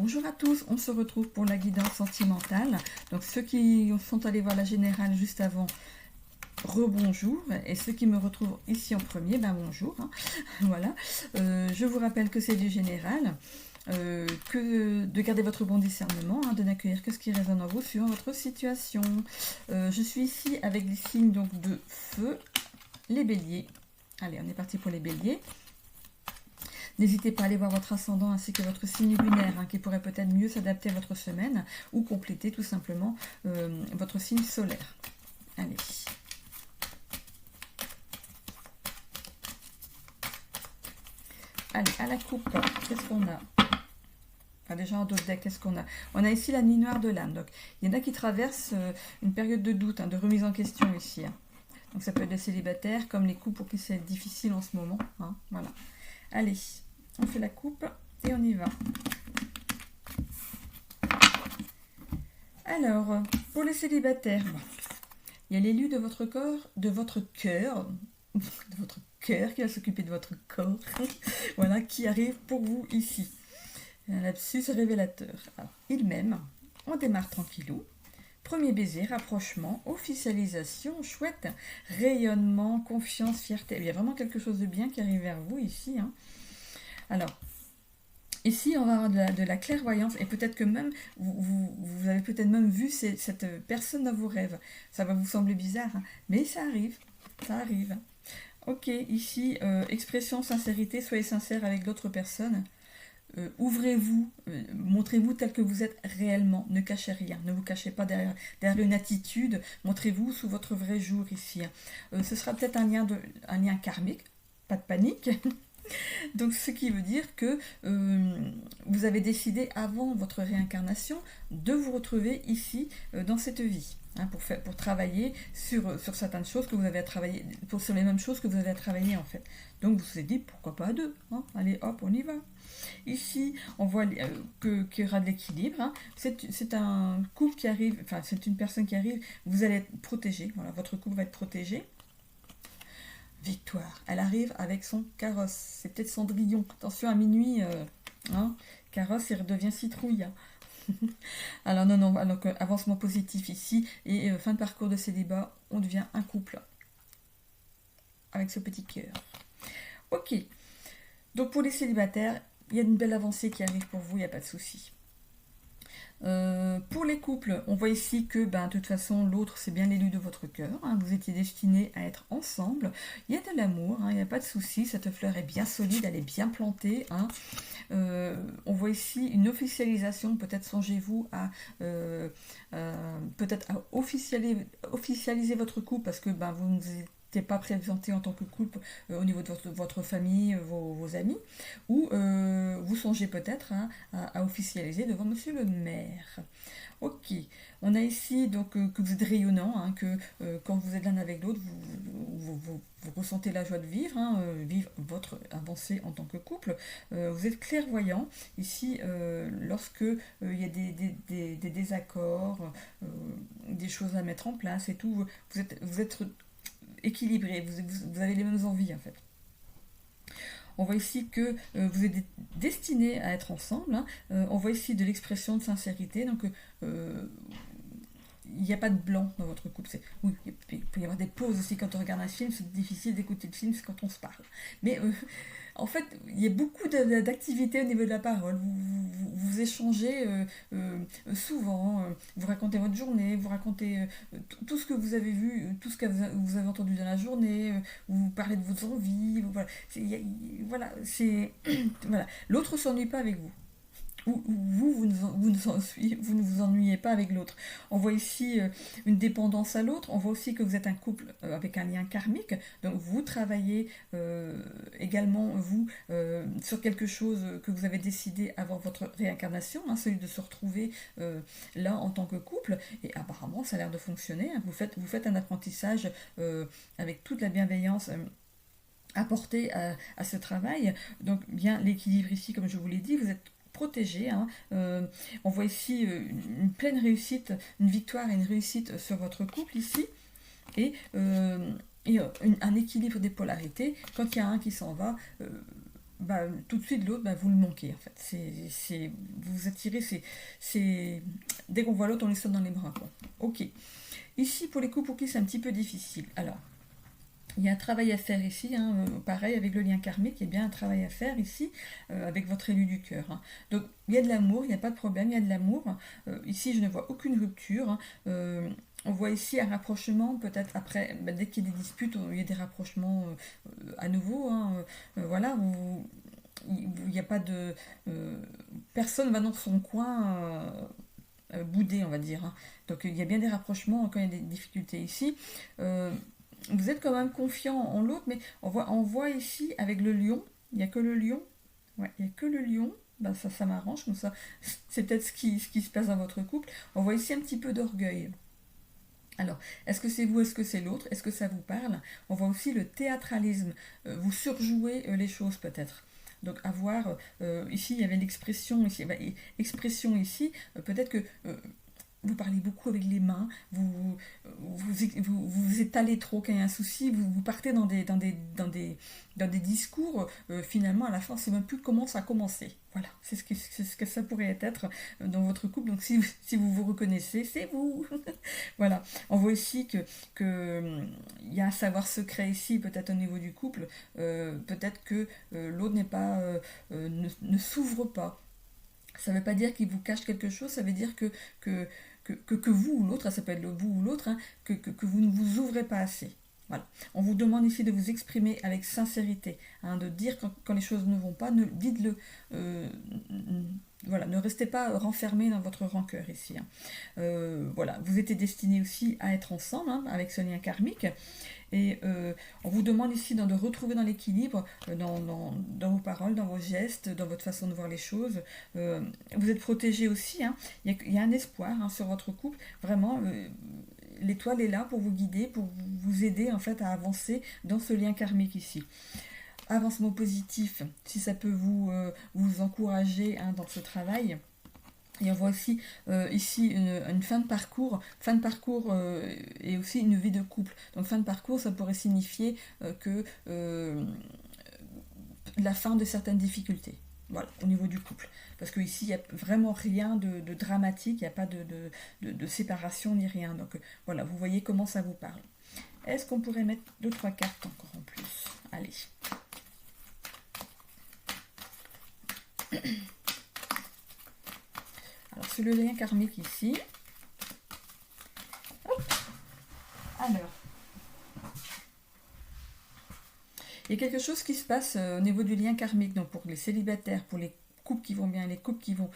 Bonjour à tous, on se retrouve pour la guidance sentimentale. Donc ceux qui sont allés voir la générale juste avant, rebonjour. Et ceux qui me retrouvent ici en premier, ben bonjour. Hein. Voilà. Je vous rappelle que c'est du général. Que de garder votre bon discernement, hein, de n'accueillir que ce qui résonne en vous suivant votre situation. Je suis ici avec les signes donc, de feu, les béliers. Allez, on est parti pour les béliers. N'hésitez pas à aller voir votre ascendant ainsi que votre signe lunaire, hein, qui pourrait peut-être mieux s'adapter à votre semaine ou compléter tout simplement votre signe solaire. Allez. Allez, à la coupe, qu'est-ce qu'on a? Enfin, déjà en d'autres decks, qu'est-ce qu'on a? On a ici la nuit noire de l'âme. Donc, il y en a qui traversent une période de doute, hein, de remise en question ici. Hein. Donc, ça peut être des célibataires, comme les couples pour qui c'est difficile en ce moment. Hein, voilà. Allez, on fait la coupe et on y va. Alors, pour les célibataires, il y a l'élu de votre corps, de votre cœur, qui va s'occuper de votre corps, voilà, qui arrive pour vous ici. Un lapsus révélateur. Alors, il m'aime, on démarre tranquillou. Premier baiser, rapprochement, officialisation, chouette, rayonnement, confiance, fierté. Il y a vraiment quelque chose de bien qui arrive vers vous ici. Hein. Alors, ici, on va avoir de la clairvoyance et peut-être que même, vous avez peut-être même vu cette personne dans vos rêves. Ça va vous sembler bizarre, hein, mais ça arrive. Ça arrive. Ok, ici, expression, sincérité, soyez sincère avec d'autres personnes. Ouvrez-vous, montrez-vous tel que vous êtes réellement, ne cachez rien, ne vous cachez pas derrière une attitude, montrez-vous sous votre vrai jour ici. Ce sera peut-être un lien karmique, pas de panique. Donc ce qui veut dire que vous avez décidé avant votre réincarnation de vous retrouver ici dans cette vie. Hein, pour travailler sur certaines choses que vous avez à travailler, sur les mêmes choses que vous avez à travailler en fait. Donc vous vous êtes dit pourquoi pas à deux, hein, allez hop on y va. Ici on voit qu'il y aura de l'équilibre, hein. C'est un couple qui arrive, enfin c'est une personne qui arrive, vous allez être protégé, voilà, votre couple va être protégé. Victoire, elle arrive avec son carrosse, c'est peut-être Cendrillon, attention à minuit, hein, carrosse il redevient citrouille. Alors non, alors avancement positif ici, et fin de parcours de célibat, on devient un couple, avec ce petit cœur. Ok, donc pour les célibataires, il y a une belle avancée qui arrive pour vous, il n'y a pas de souci. Pour les couples, on voit ici que de toute façon l'autre c'est bien l'élu de votre cœur, hein, vous étiez destinés à être ensemble, il y a de l'amour, hein, il n'y a pas de souci, cette fleur est bien solide, elle est bien plantée, hein. On voit ici une officialisation, peut-être songez-vous à peut-être à officialiser votre couple parce que vous n'êtes pas présenté en tant que couple au niveau de votre famille, vos amis, ou vous songez peut-être à officialiser devant monsieur le maire. Ok, on a ici donc que vous êtes rayonnant, hein, que quand vous êtes l'un avec l'autre, vous ressentez la joie de vivre, hein, vivre votre avancée en tant que couple. Vous êtes clairvoyant ici lorsque il y a des désaccords, des choses à mettre en place et tout. Vous êtes équilibré, vous avez les mêmes envies en fait. On voit ici que vous êtes destinés à être ensemble. Hein. On voit ici de l'expression de sincérité. Donc, il n'y a pas de blanc dans votre couple. Oui, il peut y avoir des pauses aussi quand on regarde un film. C'est difficile d'écouter le film, c'est quand on se parle. Mais en fait, il y a beaucoup d'activités au niveau de la parole. Vous échangez souvent. Vous racontez votre journée, vous racontez tout ce que vous avez vu, tout ce que vous avez entendu dans la journée. Vous parlez de vos envies. Voilà. Voilà. L'autre ne s'ennuie pas avec vous. Vous ne vous ennuyez pas avec l'autre. On voit ici une dépendance à l'autre. On voit aussi que vous êtes un couple avec un lien karmique. Donc vous travaillez également, vous, sur quelque chose que vous avez décidé avant votre réincarnation, hein, celui de se retrouver là en tant que couple. Et apparemment, ça a l'air de fonctionner. Hein. Vous faites un apprentissage avec toute la bienveillance apportée à ce travail. Donc bien l'équilibre ici, comme je vous l'ai dit, vous êtes protégé. Hein. On voit ici une pleine réussite, une victoire et une réussite sur votre couple ici. Et un équilibre des polarités. Quand il y a un qui s'en va, tout de suite l'autre, vous le manquez en fait. Vous vous attirez, dès qu'on voit l'autre, on les saute dans les bras, quoi. Ok. Ici, pour les couples pour qui c'est un petit peu difficile. Alors, il y a un travail à faire ici, hein, pareil avec le lien karmique, il y a bien un travail à faire ici, avec votre élu du cœur, hein. Donc il y a de l'amour, il n'y a pas de problème, il y a de l'amour. Ici je ne vois aucune rupture, hein. On voit ici un rapprochement, peut-être après, dès qu'il y a des disputes, il y a des rapprochements à nouveau, hein, voilà, où il n'y a pas de... personne va dans son coin bouder, on va dire, hein. Donc il y a bien des rapprochements quand il y a des difficultés ici. Vous êtes quand même confiant en l'autre, mais on voit ici avec le lion, il n'y a que le lion. Ouais, il n'y a que le lion. Ça m'arrange, comme ça, c'est peut-être ce qui se passe dans votre couple. On voit ici un petit peu d'orgueil. Alors, est-ce que c'est vous, est-ce que c'est l'autre, est-ce que ça vous parle? On voit aussi le théâtralisme. Vous surjouez les choses peut-être. Donc avoir, ici il y avait l'expression, expression ici, peut-être que vous parlez beaucoup avec les mains, vous étalez trop quand il y a un souci, vous partez dans des discours, finalement à la fin, c'est même plus comment ça a commencé. Voilà, c'est ce que ça pourrait être dans votre couple. Donc si vous vous reconnaissez, c'est vous. Voilà, on voit ici il y a un savoir secret ici, peut-être au niveau du couple, peut-être que l'autre ne s'ouvre pas. Ça ne veut pas dire qu'il vous cache quelque chose, ça veut dire que vous ou l'autre, ça peut être vous ou l'autre, hein, que vous ne vous ouvrez pas assez. Voilà. On vous demande ici de vous exprimer avec sincérité, hein, de dire quand les choses ne vont pas, dites-le. Voilà, ne restez pas renfermé dans votre rancœur ici, hein. Voilà, vous êtes destinés aussi à être ensemble, hein, avec ce lien karmique. Et on vous demande ici de retrouver dans l'équilibre, dans vos paroles, dans vos gestes, dans votre façon de voir les choses. Vous êtes protégés aussi, hein. Il y a un espoir, hein, sur votre couple. Vraiment, l'étoile est là pour vous guider, pour vous aider en fait à avancer dans ce lien karmique ici. Avancement positif, si ça peut vous encourager, hein, dans ce travail. Et on voit aussi ici une fin de parcours. Fin de parcours et aussi une vie de couple. Donc fin de parcours, ça pourrait signifier que la fin de certaines difficultés. Voilà, au niveau du couple. Parce qu'ici, il n'y a vraiment rien de dramatique, il n'y a pas de séparation ni rien. Donc voilà, vous voyez comment ça vous parle. Est-ce qu'on pourrait mettre 2-3 cartes encore en plus? Allez. Alors, sur le lien karmique ici. Hop. Alors. Il y a quelque chose qui se passe au niveau du lien karmique. Donc, pour les célibataires, pour les couples qui vont bien, les couples qui vont.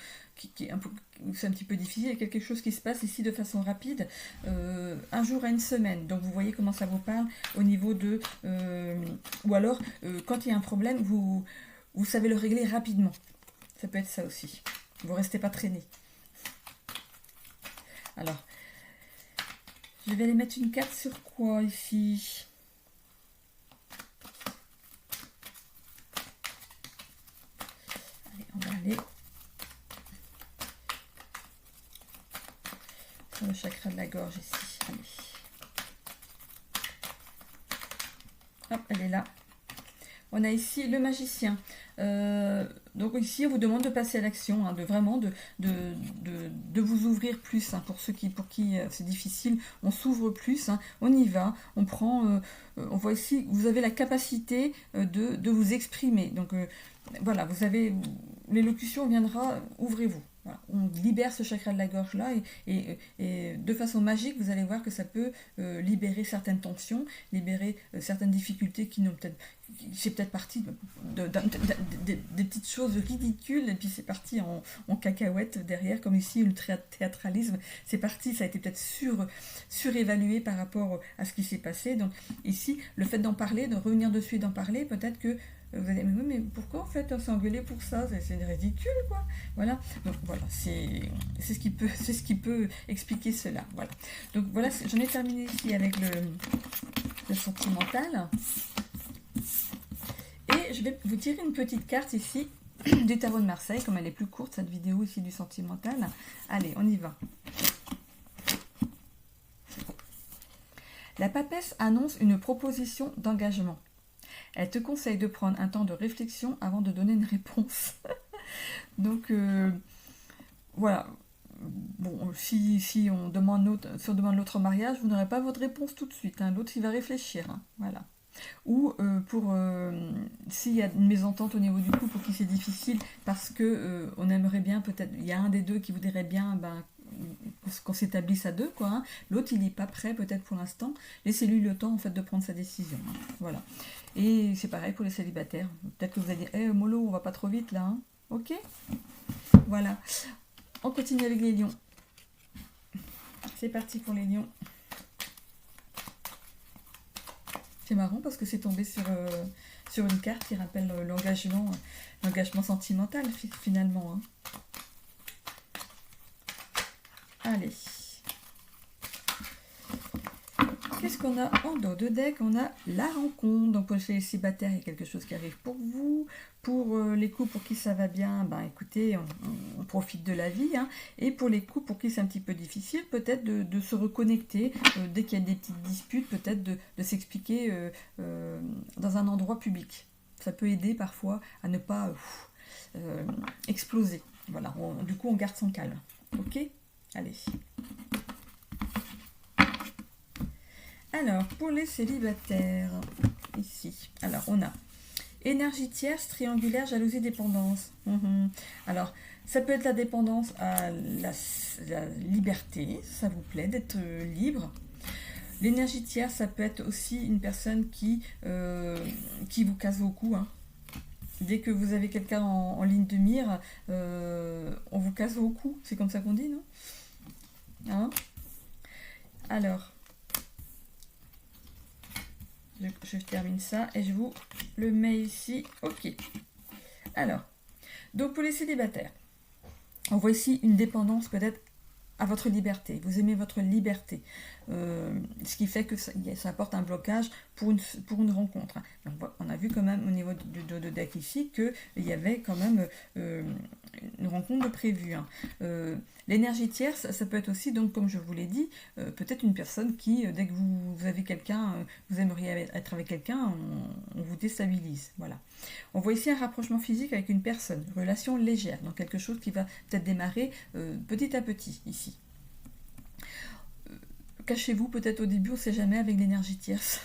C'est un petit peu difficile. Il y a quelque chose qui se passe ici de façon rapide. Un jour à une semaine. Donc, vous voyez comment ça vous parle au niveau de. Ou alors, quand il y a un problème, vous savez le régler rapidement. Ça peut être ça aussi. Vous ne restez pas traîné. Alors, je vais aller mettre une carte sur quoi ici? Allez, on va aller sur le chakra de la gorge ici. Allez. Hop, elle est là. On a ici le magicien. Donc ici, on vous demande de passer à l'action, hein, de vous ouvrir plus, hein, pour qui c'est difficile. On s'ouvre plus, hein, on y va, on prend. On voit ici, vous avez la capacité de vous exprimer. Donc voilà, vous avez l'élocution viendra, ouvrez-vous. Voilà, on libère ce chakra de la gorge là et de façon magique, vous allez voir que ça peut libérer certaines tensions, libérer certaines difficultés qui n'ont peut-être, c'est peut-être parti des petites choses ridicules et puis c'est parti en cacahuète derrière, comme ici le théâtralisme, c'est parti, ça a été peut-être surévalué par rapport à ce qui s'est passé. Donc ici, le fait d'en parler, de revenir dessus et d'en parler, peut-être que vous allez me dire, mais pourquoi en fait on s'est engueulé pour ça, c'est ridicule quoi. Voilà, donc voilà, c'est ce qui peut expliquer cela. Voilà, donc voilà, j'en ai terminé ici avec le sentimental. Et je vais vous tirer une petite carte ici du tarot de Marseille, comme elle est plus courte cette vidéo ici du sentimental. Allez, on y va. La papesse annonce une proposition d'engagement. Elle te conseille de prendre un temps de réflexion avant de donner une réponse. Donc, voilà. Bon, si on demande l'autre mariage, vous n'aurez pas votre réponse tout de suite, hein. L'autre, il va réfléchir, hein. Voilà. Ou s'il y a une mésentente au niveau du couple pour qui c'est difficile parce que on aimerait bien, peut-être, il y a un des deux qui voudrait bien qu'on s'établisse à deux, quoi, hein. L'autre, il n'est pas prêt peut-être pour l'instant. Laissez-lui le temps en fait de prendre sa décision, hein. Voilà. Et c'est pareil pour les célibataires. Peut-être que vous allez dire, mollo, on va pas trop vite là, hein. Ok. Voilà. On continue avec les lions. C'est parti pour les lions. C'est marrant parce que c'est tombé sur une carte qui rappelle l'engagement sentimental finalement, hein. Allez. Qu'est-ce qu'on a en dos de deck? On a la rencontre. Donc pour les célibataires, il y a quelque chose qui arrive pour vous. Pour les couples pour qui ça va bien, écoutez, on profite de la vie, hein. Et pour les couples pour qui c'est un petit peu difficile, peut-être de se reconnecter, dès qu'il y a des petites disputes, peut-être de s'expliquer dans un endroit public. Ça peut aider parfois à ne pas exploser. Voilà, du coup on garde son calme. Ok? Allez. Alors, pour les célibataires, ici, alors on a énergie tierce, triangulaire, jalousie, dépendance. Alors, ça peut être la dépendance à la liberté, ça vous plaît d'être libre. L'énergie tierce, ça peut être aussi une personne qui vous casse vos coups, hein. Dès que vous avez quelqu'un en ligne de mire, on vous casse vos coups. C'est comme ça qu'on dit, non? Hein? Alors, je termine ça et je vous le mets ici. Ok. Alors, donc pour les célibataires, on voit ici une dépendance peut-être à votre liberté. Vous aimez votre liberté. Ce qui fait que ça apporte un blocage pour une rencontre. Donc, on a vu quand même au niveau de deck ici qu'il y avait quand même une rencontre de prévue, hein. L'énergie tierce, ça peut être aussi, donc comme je vous l'ai dit, peut-être une personne qui, dès que vous avez quelqu'un, vous aimeriez être avec quelqu'un, on vous déstabilise. Voilà. On voit ici un rapprochement physique avec une personne, relation légère, donc quelque chose qui va peut-être démarrer petit à petit ici. Cachez-vous peut-être au début, on ne sait jamais, avec l'énergie tierce.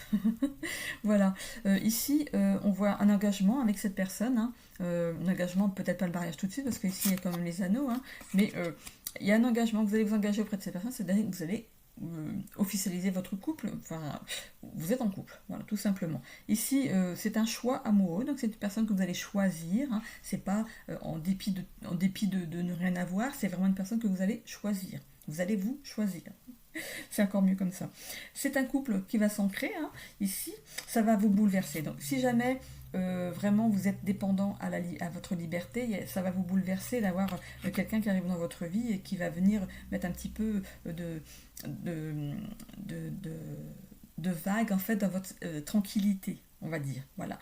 Voilà. Ici, on voit un engagement avec cette personne, hein. Un engagement, peut-être pas le mariage tout de suite, parce qu'ici, il y a quand même les anneaux, hein. Mais il y a un engagement, vous allez vous engager auprès de cette personne, c'est-à-dire que vous allez officialiser votre couple, enfin, vous êtes en couple, voilà, tout simplement. Ici, c'est un choix amoureux, donc c'est une personne que vous allez choisir, hein. C'est pas en dépit de ne rien avoir, c'est vraiment une personne que vous allez choisir. Vous allez vous choisir. C'est encore mieux comme ça. C'est un couple qui va s'ancrer, hein. Ici, ça va vous bouleverser. Donc, si jamais vraiment vous êtes dépendant à votre liberté, ça va vous bouleverser d'avoir quelqu'un qui arrive dans votre vie et qui va venir mettre un petit peu de vague en fait dans votre tranquillité, on va dire. Voilà.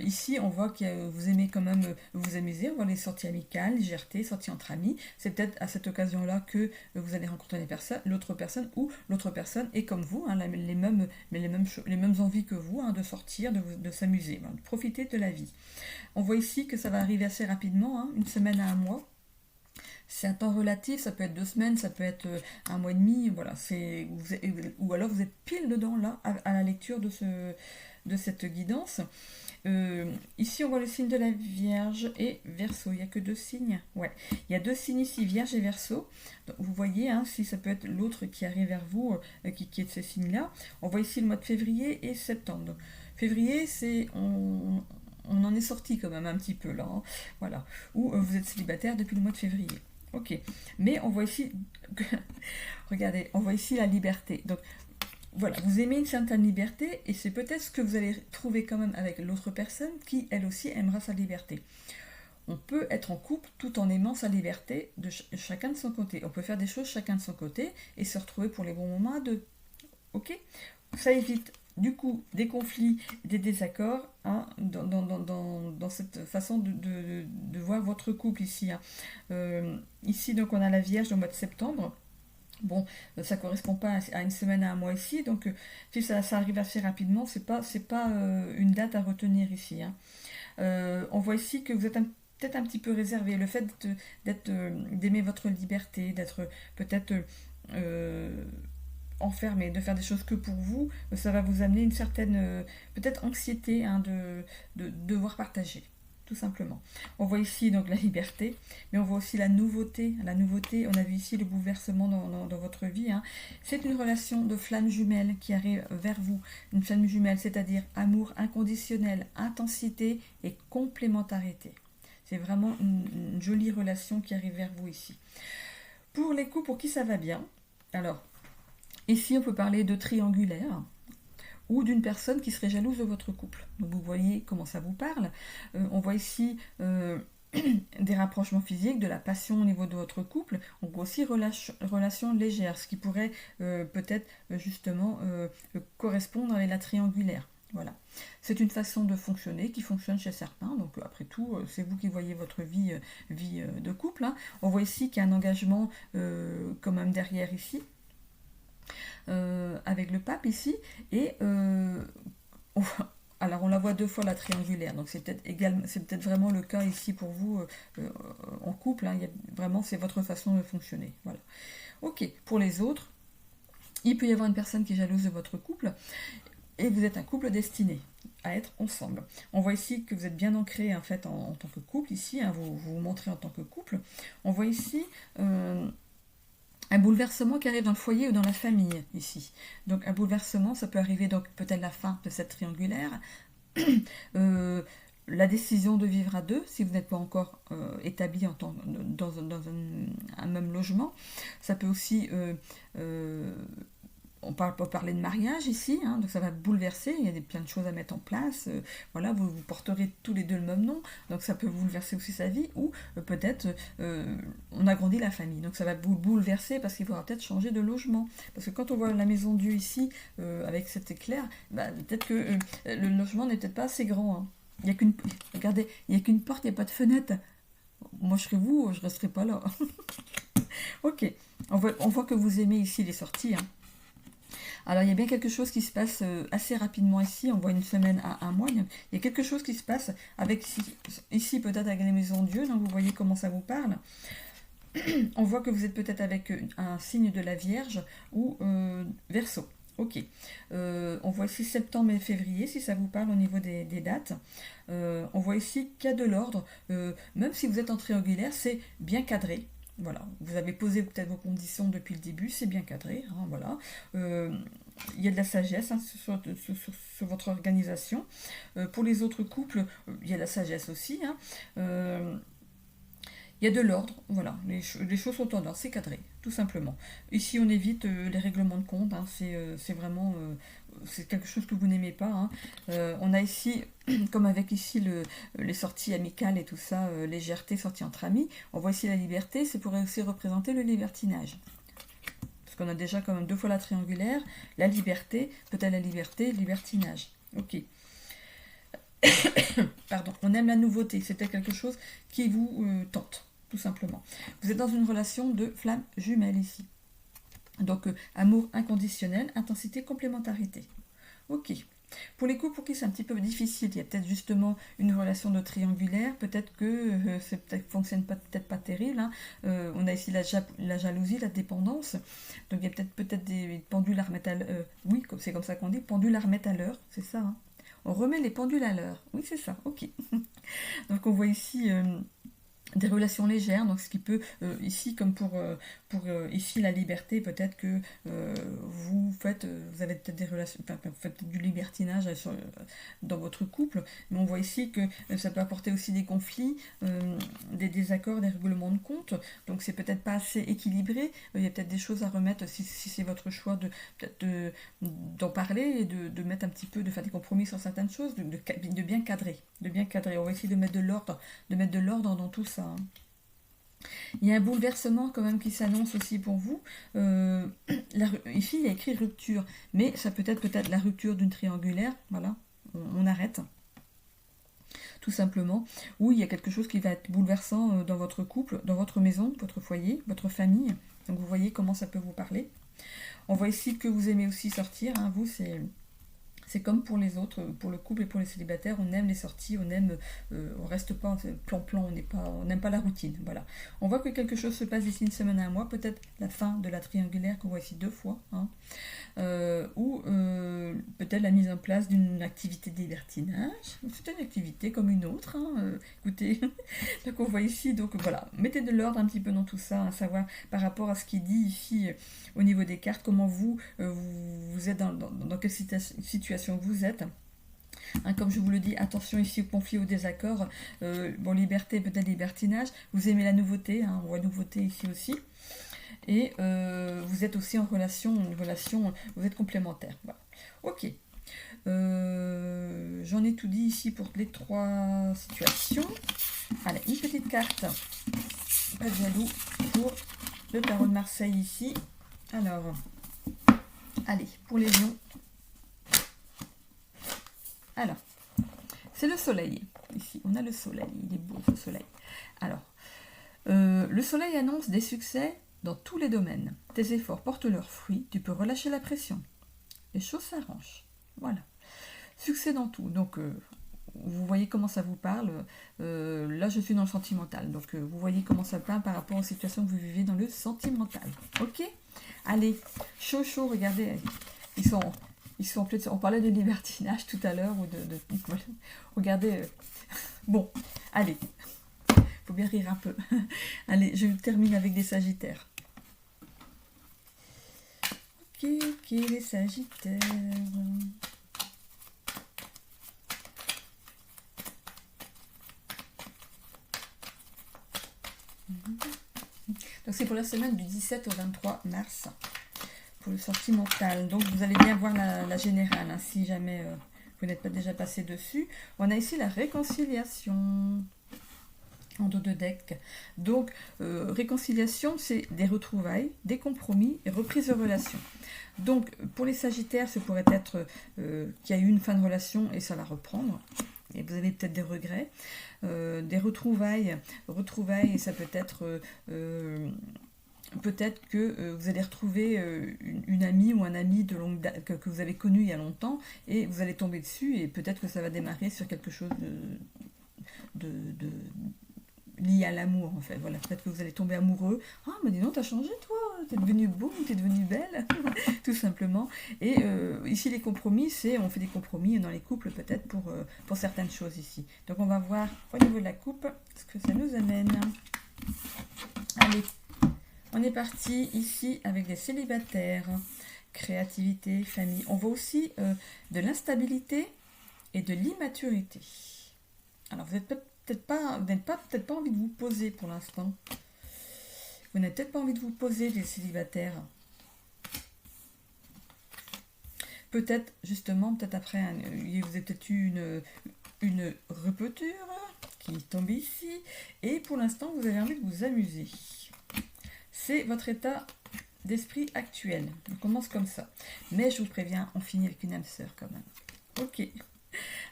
Ici, on voit que vous aimez quand même vous amuser. On voit les sorties amicales, légèreté, sorties entre amis. C'est peut-être à cette occasion-là que vous allez rencontrer l'autre personne, ou l'autre personne est comme vous, hein, les mêmes envies que vous, hein, de sortir, de s'amuser, de profiter de la vie. On voit ici que ça va arriver assez rapidement, hein, une semaine à un mois. C'est un temps relatif, ça peut être 2 semaines, ça peut être un mois et demi, voilà. Ou alors vous êtes pile dedans là, à la lecture de cette guidance. Ici, on voit le signe de la Vierge et Verseau. Il n'y a que 2 signes. Ouais. Il y a 2 signes ici, Vierge et Verseau. Donc, vous voyez, hein, si ça peut être l'autre qui arrive vers vous, qui est de ces signes-là. On voit ici le mois de février et septembre. Donc, février, on en est sorti quand même un petit peu là, hein. Voilà. Ou vous êtes célibataire depuis le mois de février. Ok. Mais on voit ici, regardez, on voit ici la liberté. Donc, voilà, vous aimez une certaine liberté et c'est peut-être ce que vous allez trouver quand même avec l'autre personne qui, elle aussi, aimera sa liberté. On peut être en couple tout en aimant sa liberté de chacun de son côté. On peut faire des choses chacun de son côté et se retrouver pour les bons moments à deux. Ok? Ça évite du coup des conflits, des désaccords, hein, dans cette façon de voir votre couple ici, hein. Ici, donc, on a la Vierge au mois de septembre. Bon, ça correspond pas à une semaine, à un mois ici, donc si ça arrive assez rapidement, c'est pas une date à retenir ici, hein. On voit ici que vous êtes peut-être un petit peu réservé. Le fait d'aimer votre liberté, d'être peut-être enfermé, de faire des choses que pour vous, ça va vous amener une certaine peut-être anxiété, hein, de devoir partager. Tout simplement. On voit ici donc la liberté, mais on voit aussi la nouveauté. La nouveauté, on a vu ici le bouleversement dans votre vie, hein. C'est une relation de flamme jumelle qui arrive vers vous. Une flamme jumelle, c'est-à-dire amour inconditionnel, intensité et complémentarité. C'est vraiment une jolie relation qui arrive vers vous ici. Pour les couples pour qui ça va bien, alors ici on peut parler de triangulaire ou d'une personne qui serait jalouse de votre couple. Donc vous voyez comment ça vous parle. On voit ici des rapprochements physiques, de la passion au niveau de votre couple. On voit aussi relations légères, ce qui pourrait peut-être justement correspondre à la triangulaire. Voilà. C'est une façon de fonctionner qui fonctionne chez certains. Donc après tout, c'est vous qui voyez votre vie, de couple, hein. On voit ici qu'il y a un engagement quand même derrière ici. Avec le pape ici, et alors on la voit deux fois la triangulaire, donc c'est peut-être vraiment le cas ici pour vous en couple, hein, vraiment c'est votre façon de fonctionner. Voilà. Ok, pour les autres, il peut y avoir une personne qui est jalouse de votre couple, et vous êtes un couple destiné à être ensemble. On voit ici que vous êtes bien ancré en fait en tant que couple ici, hein, vous vous montrez en tant que couple. On voit ici un bouleversement qui arrive dans le foyer ou dans la famille ici. Donc un bouleversement, ça peut arriver donc peut-être la fin de cette triangulaire, la décision de vivre à deux, si vous n'êtes pas encore établi dans un même logement. Ça peut aussi on peut parler de mariage ici, hein, donc ça va bouleverser, il y a plein de choses à mettre en place, voilà, vous porterez tous les deux le même nom, donc ça peut bouleverser aussi sa vie, ou peut-être on agrandit la famille, donc ça va bouleverser parce qu'il faudra peut-être changer de logement, parce que quand on voit la maison Dieu ici, avec cet éclair, bah, peut-être que le logement n'est peut-être pas assez grand, hein. Regardez, il n'y a qu'une porte, il n'y a pas de fenêtre. Moi je serais vous, je ne resterai pas là. Ok, on voit que vous aimez ici les sorties, hein. Alors il y a bien quelque chose qui se passe assez rapidement ici, on voit une semaine à un mois, il y a quelque chose qui se passe avec ici peut-être avec les maisons de Dieu, donc vous voyez comment ça vous parle. On voit que vous êtes peut-être avec un signe de la Vierge ou Verseau. Ok. On voit ici septembre et février, si ça vous parle au niveau des dates. On voit ici qu'il y a de l'ordre. Même si vous êtes en triangulaire, c'est bien cadré. Voilà, vous avez posé peut-être vos conditions depuis le début, c'est bien cadré, hein, voilà. Il y a de la sagesse, hein, sur votre organisation. Pour les autres couples, il y a de la sagesse aussi, hein. Il y a de l'ordre, voilà, les choses sont en ordre, c'est cadré, tout simplement. Ici, on évite les règlements de compte, hein, c'est vraiment c'est quelque chose que vous n'aimez pas, hein. On a ici, comme avec ici les sorties amicales et tout ça, légèreté, sortie entre amis, on voit ici la liberté, ça pourrait aussi représenter le libertinage. Parce qu'on a déjà quand même deux fois la triangulaire, la liberté, peut-être la liberté, le libertinage. Ok. Pardon, on aime la nouveauté, c'est peut-être quelque chose qui vous tente, tout simplement. Vous êtes dans une relation de flamme jumelle ici. Donc, amour inconditionnel, intensité, complémentarité. Ok. Pour les couples pour qui c'est un petit peu difficile, il y a peut-être justement une relation de triangulaire, peut-être que ça fonctionne peut-être pas terrible, hein. On a ici la jalousie, la dépendance, donc il y a peut-être des pendules à remettre à l'heure, oui, c'est comme ça qu'on dit, pendules à remettre à l'heure, c'est ça, hein. On remet les pendules à l'heure, oui c'est ça, ok. Donc on voit ici des relations légères, donc ce qui peut, ici comme pour ici la liberté, peut-être que vous avez peut-être des relations, enfin, vous faites du libertinage dans votre couple, mais on voit ici que ça peut apporter aussi des conflits, des désaccords, des règlements de compte, donc c'est peut-être pas assez équilibré, il y a peut-être des choses à remettre si c'est votre choix d'en parler et de mettre un petit peu, de faire des compromis sur certaines choses, de bien cadrer, on va essayer de mettre de l'ordre dans tout ça, hein. Il y a un bouleversement quand même qui s'annonce aussi pour vous. Ici, il y a écrit rupture, mais ça peut être la rupture d'une triangulaire. Voilà, on arrête, tout simplement. Ou il y a quelque chose qui va être bouleversant dans votre couple, dans votre maison, votre foyer, votre famille. Donc vous voyez comment ça peut vous parler. On voit ici que vous aimez aussi sortir, hein. Vous, c'est comme pour les autres, pour le couple et pour les célibataires, on aime les sorties, on reste pas plan-plan, on n'aime pas la routine, voilà. On voit que quelque chose se passe d'ici une semaine à un mois, peut-être la fin de la triangulaire qu'on voit ici 2 fois, hein. Ou peut-être la mise en place d'une activité de libertinage. C'est une activité comme une autre, hein, écoutez. Donc on voit ici, donc voilà, mettez de l'ordre un petit peu dans tout ça, à savoir par rapport à ce qui dit ici au niveau des cartes, comment vous êtes dans quelle situation vous êtes. Hein, comme je vous le dis, attention ici au conflit, au désaccord. Bon, liberté, peut-être libertinage. Vous aimez la nouveauté, hein, on voit nouveauté ici aussi. Et vous êtes aussi en relation, vous êtes complémentaires. Voilà. Ok. J'en ai tout dit ici pour les 3 situations. Allez, une petite carte. Pas de jaloux pour le tarot de Marseille ici. Alors, allez, pour les lions. Alors, c'est le soleil. Ici, on a le soleil. Il est beau ce soleil. Alors, le soleil annonce des succès dans tous les domaines. Tes efforts portent leurs fruits. Tu peux relâcher la pression. Les choses s'arrangent. Voilà. Succès dans tout. Donc, vous voyez comment ça vous parle. Là, je suis dans le sentimental. Donc, vous voyez comment ça parle par rapport aux situations que vous vivez dans le sentimental. Ok? Allez, chaud, chaud, regardez. Ils sont en plein... On parlait de libertinage tout à l'heure. Voilà. Regardez. Bon, allez. Faut bien rire un peu. Allez, je termine avec des sagittaires. Ok, les sagittaires. Donc c'est pour la semaine du 17 au 23 mars, pour le sentimental. Donc vous allez bien voir la générale, hein, si jamais vous n'êtes pas déjà passé dessus. On a ici la réconciliation en dos de deck. Donc réconciliation, c'est des retrouvailles, des compromis et reprise de relation. Donc pour les sagittaires, ce pourrait être qu'il y a eu une fin de relation et ça va reprendre. Et vous avez peut-être des regrets, des retrouvailles, et ça peut être peut-être que vous allez retrouver une amie ou un ami de longue date que vous avez connu il y a longtemps et vous allez tomber dessus et peut-être que ça va démarrer sur quelque chose de lié à l'amour en fait. Voilà, peut-être que vous allez tomber amoureux. Ah, mais dis donc, t'as changé toi, t'es devenue beau, t'es devenue belle, tout simplement. Et ici, les compromis, on fait des compromis dans les couples peut-être pour certaines choses ici. Donc, on va voir au niveau de la coupe ce que ça nous amène. Allez, on est parti ici avec des célibataires, créativité, famille. On voit aussi de l'instabilité et de l'immaturité. Alors, vous n'êtes peut-être pas envie de vous poser pour l'instant. Vous n'avez peut-être pas envie de vous poser, les célibataires. Peut-être, justement, peut-être après, vous avez peut-être eu une rupture qui tombe ici. Et pour l'instant, vous avez envie de vous amuser. C'est votre état d'esprit actuel. On commence comme ça. Mais je vous préviens, on finit avec une âme sœur quand même. Ok.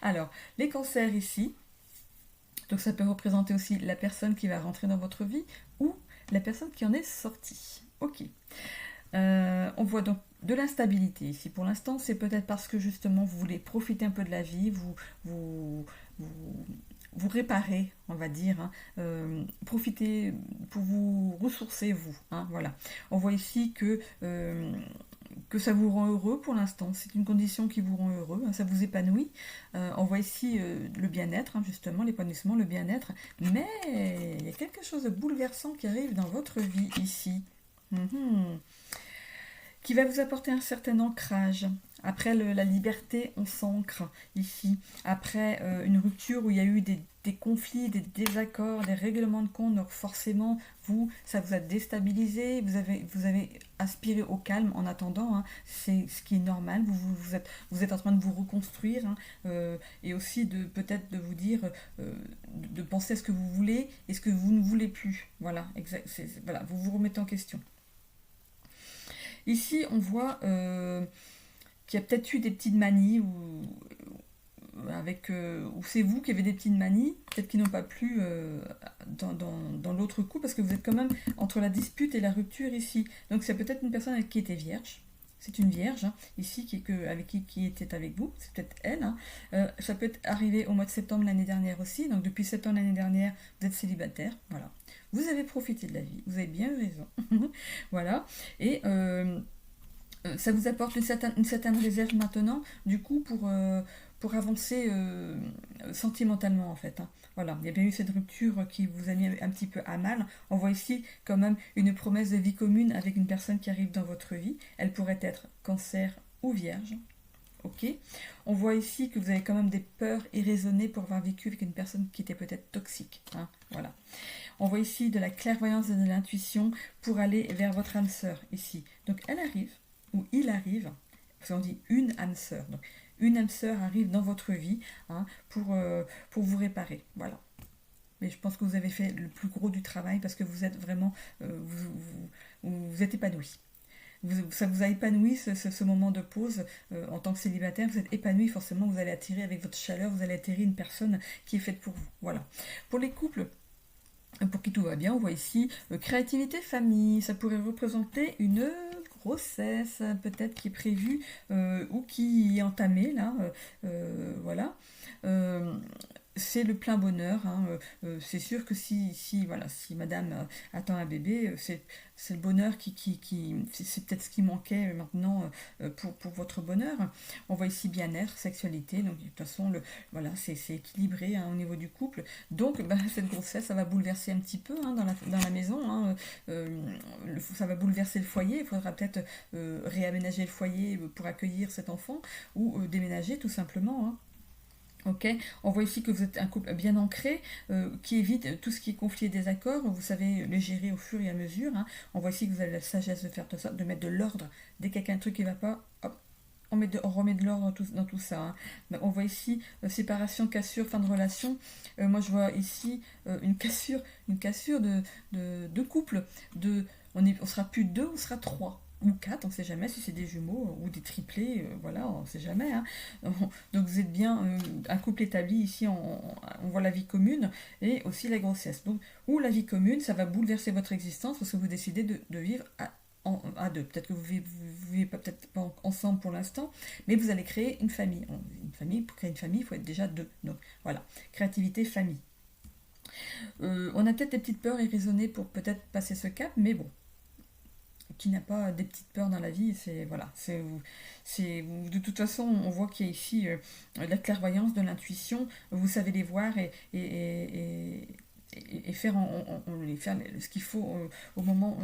Alors, les cancers ici. Donc ça peut représenter aussi la personne qui va rentrer dans votre vie ou la personne qui en est sortie. Ok. On voit donc de l'instabilité ici. Pour l'instant, c'est peut-être parce que justement vous voulez profiter un peu de la vie, vous réparer, on va dire, hein, profiter pour vous ressourcer, vous. Hein, voilà. On voit ici que ça vous rend heureux pour l'instant. C'est une condition qui vous rend heureux, hein, ça vous épanouit. On voit ici le bien-être, hein, justement, l'épanouissement, le bien-être. Mais il y a quelque chose de bouleversant qui arrive dans votre vie ici. Qui va vous apporter un certain ancrage. Après la liberté, on s'ancre ici. Après une rupture où il y a eu des conflits, des désaccords, des règlements de compte, donc forcément, ça vous a déstabilisé, vous avez aspiré au calme en attendant, hein, c'est ce qui est normal, vous êtes en train de vous reconstruire, hein, et aussi peut-être de vous dire, de penser à ce que vous voulez et ce que vous ne voulez plus. Voilà, voilà, vous vous remettez en question. Ici, on voit qu'il y a peut-être eu des petites manies ou c'est vous qui avez des petites manies, peut-être qui n'ont pas plu dans l'autre coup, parce que vous êtes quand même entre la dispute et la rupture ici. Donc c'est peut-être une personne qui était vierge. C'est une vierge, hein, ici, qui était avec vous. C'est peut-être elle. Hein. Ça peut être arrivé au mois de septembre l'année dernière aussi. Donc depuis septembre l'année dernière, vous êtes célibataire. Voilà. Vous avez profité de la vie. Vous avez bien eu raison. Voilà. Et ça vous apporte une certaine réserve maintenant, du coup, pour avancer sentimentalement, en fait. Hein. Voilà, il y a bien eu cette rupture qui vous a mis un petit peu à mal. On voit ici quand même une promesse de vie commune avec une personne qui arrive dans votre vie. Elle pourrait être cancer ou vierge. Ok. On voit ici que vous avez quand même des peurs irraisonnées pour avoir vécu avec une personne qui était peut-être toxique. Hein. Voilà. On voit ici de la clairvoyance et de l'intuition pour aller vers votre âme sœur ici. Donc elle arrive, ou il arrive, parce qu'on dit une âme sœur. Donc une âme sœur arrive dans votre vie, hein, pour vous réparer. Voilà. Mais je pense que vous avez fait le plus gros du travail parce que vous êtes vraiment, vous êtes épanoui. Ça vous a épanoui ce moment de pause en tant que célibataire, vous êtes épanoui, forcément vous allez attirer avec votre chaleur, vous allez attirer une personne qui est faite pour vous. Voilà. Pour les couples, pour qui tout va bien, on voit ici créativité, famille. Ça pourrait représenter une grossesse, peut-être qui est prévue ou qui est entamée, là. Voilà. C'est le plein bonheur. Hein. C'est sûr que voilà, si madame attend un bébé, c'est le bonheur c'est peut-être ce qui manquait maintenant pour votre bonheur. On voit ici bien-être, sexualité, donc de toute façon, voilà, c'est équilibré hein, au niveau du couple. Donc, cette grossesse, ça va bouleverser un petit peu hein, dans la maison. Hein. Ça va bouleverser le foyer. Il faudra peut-être réaménager le foyer pour accueillir cet enfant ou déménager tout simplement. Hein. Ok, on voit ici que vous êtes un couple bien ancré, qui évite tout ce qui est conflit et désaccord. Vous savez les gérer au fur et à mesure. Hein. On voit ici que vous avez la sagesse de faire tout ça, de mettre de l'ordre. Dès qu'il y a un truc qui ne va pas, hop, on remet de l'ordre dans tout ça. Hein. On voit ici séparation, cassure, fin de relation. Moi, je vois ici une cassure de couple. On sera plus deux, on sera trois ou quatre, on ne sait jamais si c'est des jumeaux ou des triplés, voilà, on ne sait jamais. Hein. Donc vous êtes bien un couple établi ici, on voit la vie commune et aussi la grossesse. Donc, ou la vie commune, ça va bouleverser votre existence parce que vous décidez de vivre à deux. Peut-être que vous vivez peut-être pas ensemble pour l'instant, mais vous allez créer une famille. Pour créer une famille, il faut être déjà deux. Donc voilà, créativité, famille. On a peut-être des petites peurs irraisonnées pour peut-être passer ce cap, mais bon, qui n'a pas des petites peurs dans la vie, de toute façon, on voit qu'il y a ici de la clairvoyance, de l'intuition, vous savez les voir et faire, faire ce qu'il faut au moment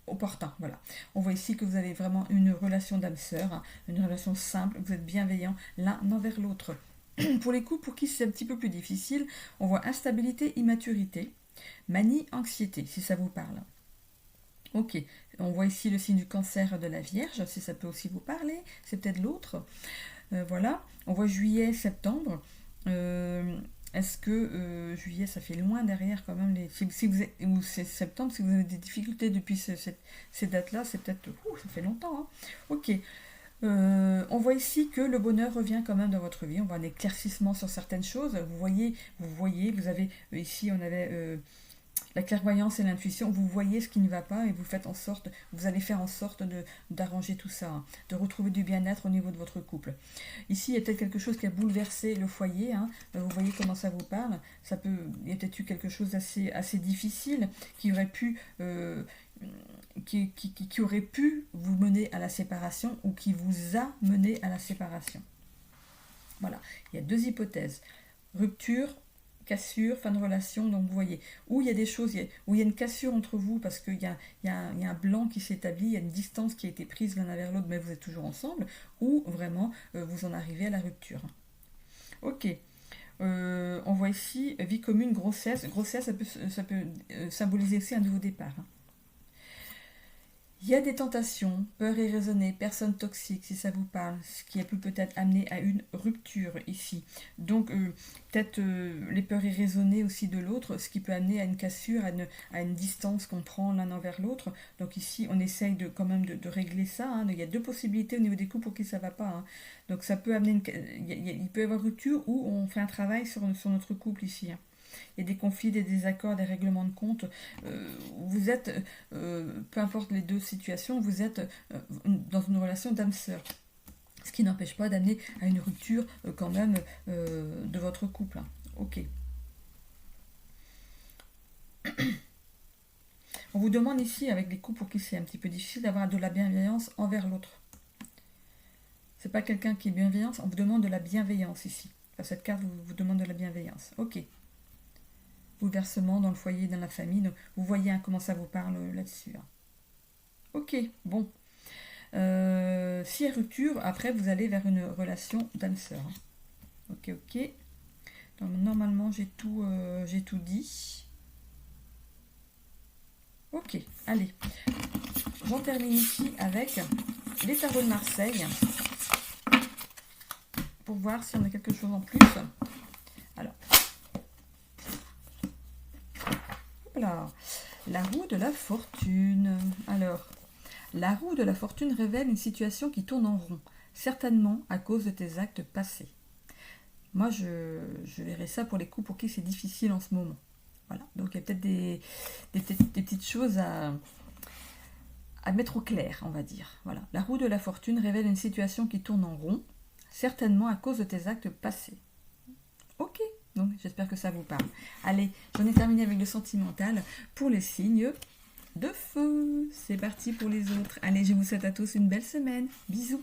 opportun. Voilà. On voit ici que vous avez vraiment une relation d'âme sœur, hein, une relation simple, vous êtes bienveillants l'un envers l'autre. Pour les couples pour qui c'est un petit peu plus difficile, on voit instabilité, immaturité, manie, anxiété, si ça vous parle. Ok, on voit ici le signe du cancer de la Vierge, si ça peut aussi vous parler, c'est peut-être l'autre. Voilà, on voit juillet, septembre. Est-ce que juillet, ça fait loin derrière quand même si vous êtes, ou c'est septembre, si vous avez des difficultés depuis ces dates-là, c'est peut-être... ça fait longtemps. Hein. Ok. On voit ici que le bonheur revient quand même dans votre vie. On voit un éclaircissement sur certaines choses. Vous avez ici, on avait... la clairvoyance et l'intuition, vous voyez ce qui ne va pas et vous allez faire en sorte d'arranger tout ça, hein, de retrouver du bien-être au niveau de votre couple. Ici, il y a peut-être quelque chose qui a bouleversé le foyer, hein, vous voyez comment ça vous parle, il y a peut-être eu quelque chose assez difficile qui aurait pu... qui aurait pu vous mener à la séparation ou qui vous a mené à la séparation. Voilà, il y a deux hypothèses. Rupture, cassure, fin de relation, donc vous voyez, où il y a des choses, où il y a une cassure entre vous parce qu'il y a un blanc qui s'établit, il y a une distance qui a été prise l'un vers l'autre, mais vous êtes toujours ensemble, ou vraiment vous en arrivez à la rupture. Ok. On voit ici vie commune, grossesse. Grossesse, ça peut symboliser aussi un nouveau départ. Hein. Il y a des tentations, peurs irraisonnées, personnes toxiques, si ça vous parle, ce qui a pu peut-être amener à une rupture ici. Donc, peut-être les peurs irraisonnées aussi de l'autre, ce qui peut amener à une cassure, à une distance qu'on prend l'un envers l'autre. Donc ici, on essaye quand même de régler ça. Hein. Il y a deux possibilités au niveau des couples pour qui ça ne va pas. Hein. Donc ça peut amener il peut y avoir rupture ou on fait un travail sur notre couple ici. Hein. Il y a des conflits, des désaccords, des règlements de compte. Vous êtes, peu importe les deux situations, vous êtes dans une relation d'âme-sœur. Ce qui n'empêche pas d'amener à une rupture quand même de votre couple. Hein. Ok. On vous demande ici, avec des couples pour qui c'est un petit peu difficile, d'avoir de la bienveillance envers l'autre. C'est pas quelqu'un qui est bienveillant, on vous demande de la bienveillance ici. Enfin, cette carte vous demande de la bienveillance. Ok. Bouleversement dans le foyer, dans la famille. Donc, vous voyez hein, comment ça vous parle là-dessus. Hein. Ok, bon. S'il y a rupture, après vous allez vers une relation d'âme-sœur. Hein. Ok, ok. Donc, normalement, j'ai tout dit. Ok, allez. J'en termine ici avec les tarots de Marseille. Pour voir si on a quelque chose en plus. Alors. Voilà. La roue de la fortune. Alors, la roue de la fortune révèle une situation qui tourne en rond, certainement à cause de tes actes passés. Moi, je verrais ça pour les couples pour qui c'est difficile en ce moment. Voilà, donc il y a peut-être des petites choses à mettre au clair, on va dire. Voilà, la roue de la fortune révèle une situation qui tourne en rond, certainement à cause de tes actes passés. Ok. Donc, j'espère que ça vous parle. Allez, j'en ai terminé avec le sentimental pour les signes de feu. C'est parti pour les autres. Allez, je vous souhaite à tous une belle semaine. Bisous.